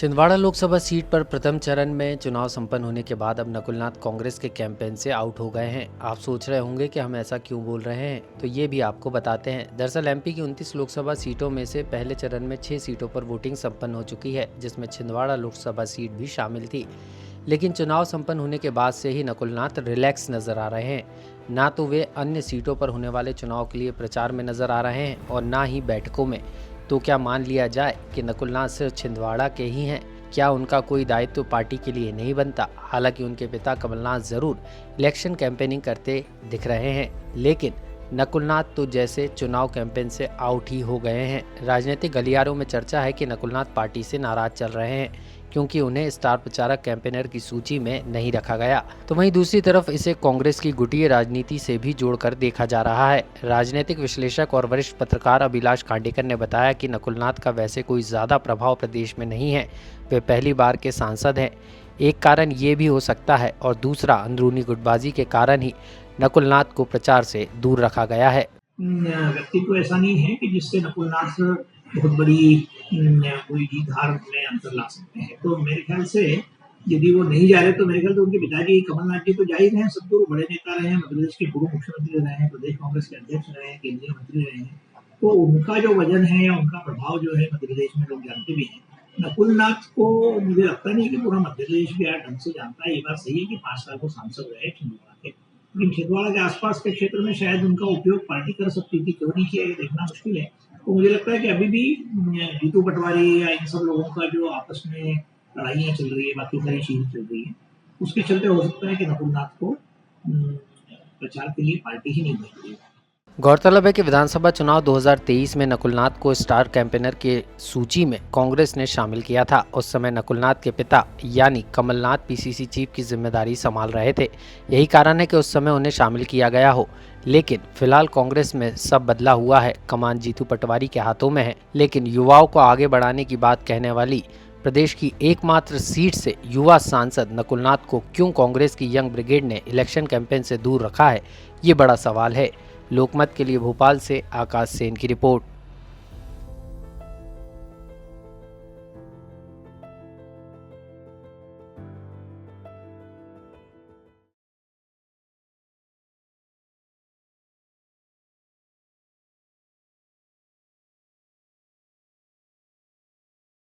Chhindwara Lok Sabha seat पर प्रथम चरण में चुनाव संपन्न होने के बाद अब नकुलनाथ कांग्रेस के कैंपेन से आउट हो गए हैं। आप सोच रहे होंगे कि हम ऐसा क्यों बोल रहे हैं, तो ये भी आपको बताते हैं। दरअसल एमपी की 29 लोकसभा सीटों में से पहले चरण में 6 सीटों पर वोटिंग संपन्न हो चुकी है, जिसमें छिंदवाड़ा लोकसभा सीट भी शामिल थी। लेकिन चुनाव संपन्न होने के बाद से ही नकुलनाथ रिलैक्स नजर आ रहे हैं। ना तो वे अन्य सीटों पर होने वाले चुनाव के लिए प्रचार में नजर आ रहे हैं और ना ही बैठकों में। तो क्या मान लिया जाए कि नकुलनाथ सिर्फ छिंदवाड़ा के ही हैं? क्या उनका कोई दायित्व पार्टी के लिए नहीं बनता? हालांकि उनके पिता कमलनाथ जरूर इलेक्शन कैंपेनिंग करते दिख रहे हैं, लेकिन नकुलनाथ तो जैसे चुनाव कैंपेन से आउट ही हो गए हैं। राजनीतिक गलियारों में चर्चा है कि नकुलनाथ पार्टी से नाराज चल रहे हैं क्योंकि उन्हें स्टार प्रचारक कैंपेनर की सूची में नहीं रखा गया। तो वहीं दूसरी तरफ इसे कांग्रेस की गुटिये राजनीति से भी जोड़कर देखा जा रहा है। राजनीतिक विश्लेषक और वरिष्ठ पत्रकार अभिलाष कांडेकर ने बताया कि नकुलनाथ का वैसे कोई ज्यादा प्रभाव प्रदेश में नहीं है, वे पहली बार के सांसद हैं। एक कारण ये भी हो सकता है और दूसरा अंदरूनी गुटबाजी के कारण ही नकुलनाथ को प्रचार से दूर रखा गया है। व्यक्तित्व ऐसा नहीं है कि जिससे नकुलनाथ बहुत बड़ी कोई जीत हार में अंतर ला सकते हैं। तो मेरे ख्याल से यदि वो नहीं जा रहे तो मेरे ख्याल से उनके पिताजी कमलनाथ जी तो जा ही रहे हैं। सदगुरु बड़े नेता रहे हैं, मध्य प्रदेश के पूर्व मुख्यमंत्री रहे हैं, प्रदेश कांग्रेस के अध्यक्ष रहे हैं, केंद्रीय मंत्री रहे हैं। तो उनका जो वजन है या उनका प्रभाव जो है मध्य प्रदेश में लोग जानते भी हैं। नकुलनाथ को मुझे लगता नहीं कि पूरा मध्य प्रदेश भी ढंग से जानता है। ये बात सही है कि 5 साल को सांसद रहे छिंदवाड़ा के, लेकिन छिंदवाड़ा के आसपास के क्षेत्र में शायद उनका उपयोग पार्टी कर सकती थी, क्यों नहीं किया ये देखना मुश्किल है। तो मुझे लगता है कि अभी भी जीतू पटवारी या इन सब लोगों का जो आपस में लड़ाइयाँ चल रही है, बाकी सारी चीजें चल रही है, उसके चलते हो सकता है कि नकुलनाथ को प्रचार के लिए पार्टी ही नहीं भेज रही है। गौरतलब है कि विधानसभा चुनाव 2023 में नकुलनाथ को स्टार कैंपेनर की सूची में कांग्रेस ने शामिल किया था। उस समय नकुलनाथ के पिता यानी कमलनाथ पीसीसी चीफ की जिम्मेदारी संभाल रहे थे। यही कारण है कि उस समय उन्हें शामिल किया गया हो। लेकिन फिलहाल कांग्रेस में सब बदला हुआ है, कमान जीतू पटवारी के हाथों में है। लेकिन युवाओं को आगे बढ़ाने की बात कहने वाली प्रदेश की एकमात्र सीट से युवा सांसद नकुलनाथ को क्यों कांग्रेस की यंग ब्रिगेड ने इलेक्शन कैंपेन से दूर रखा है, ये बड़ा सवाल है। लोकमत के लिए भोपाल से आकाश सेन की रिपोर्ट।